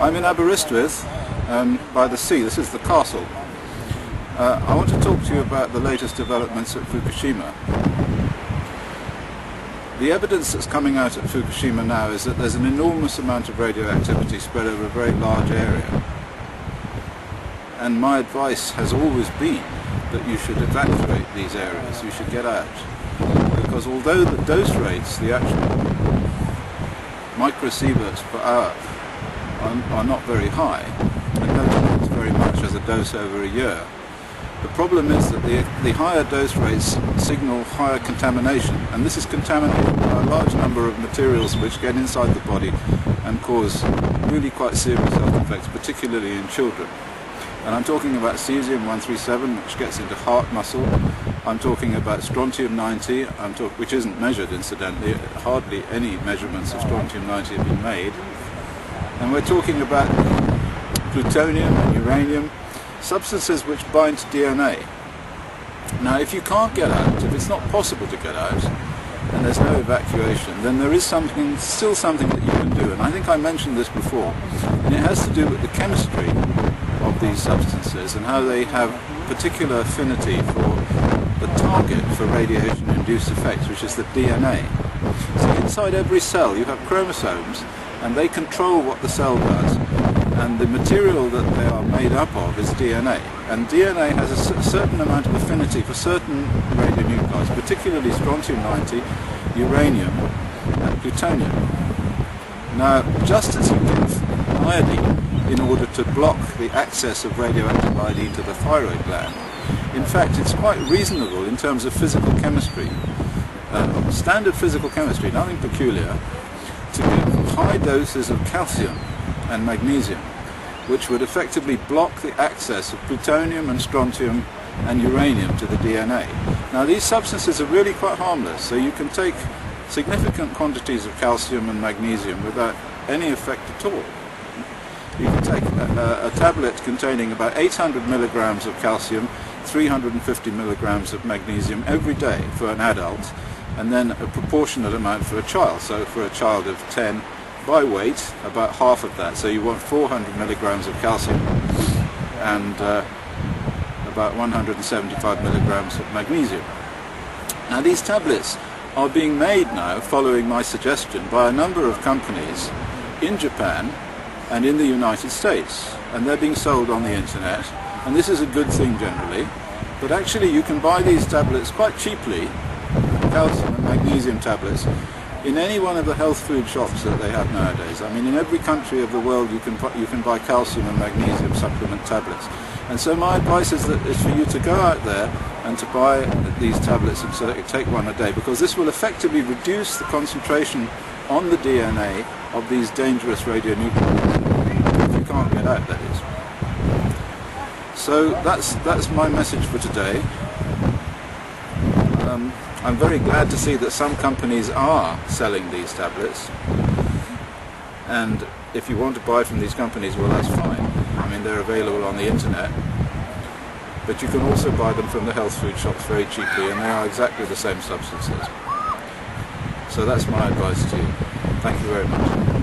I'm in Aberystwyth by the sea. This is the castle. I want to talk to you about the latest developments at Fukushima. The evidence that's coming out at Fukushima now is that there's an enormous amount of radioactivity spread over a very large area. And my advice has always been that you should evacuate these areas, you should get out. Because although the dose rates, the actual microsieverts per hour, are not very high, and don't amount very much as a dose over a year, the problem is that the higher dose rates signal higher contamination, and this is contaminated by a large number of materials which get inside the body and cause really quite serious health effects, particularly in children. And I'm talking about cesium-137, which gets into heart muscle. I'm talking about strontium-90, which isn't measured, incidentally. Hardly any measurements of strontium-90 have been made. And we're talking about plutonium and uranium, substances which bind to DNA. Now, if you can't get out, if it's not possible to get out, and there's no evacuation, then there is still something that you can do. And I think I mentioned this before. And it has to do with the chemistry of these substances and how they have particular affinity for the target for radiation-induced effects, which is the DNA. So inside every cell you have chromosomes, and they control what the cell does, and the material that they are made up of is DNA. And DNA has a certain amount of affinity for certain radionuclides, particularly strontium-90, uranium, and plutonium. Now, just as you give iodine in order to block the access of radioactive iodine to the thyroid gland, in fact it's quite reasonable in terms of physical chemistry, standard physical chemistry, nothing peculiar, to give high doses of calcium and magnesium, which would effectively block the access of plutonium and strontium and uranium to the DNA. Now, these substances are really quite harmless, so you can take significant quantities of calcium and magnesium without any effect at all. You can take a tablet containing about 800 milligrams of calcium, 350 milligrams of magnesium every day for an adult, and then a proportionate amount for a child. So for a child of 10, by weight, about half of that. So you want 400 milligrams of calcium and about 175 milligrams of magnesium. Now, these tablets are being made now, following my suggestion, by a number of companies in Japan and in the United States, and they're being sold on the internet, and this is a good thing generally, but actually you can buy these tablets quite cheaply, calcium and magnesium tablets, in any one of the health food shops that they have nowadays. I mean, in every country of the world you can buy calcium and magnesium supplement tablets. And so my advice is for you to go out there and to buy these tablets and so take one a day, because this will effectively reduce the concentration on the DNA of these dangerous radionuclides. If you can't get out, that is. So that's my message for today. I'm very glad to see that some companies are selling these tablets, and if you want to buy from these companies, well, that's fine. I mean, they're available on the internet, but you can also buy them from the health food shops very cheaply, and they are exactly the same substances. So that's my advice to you. Thank you very much.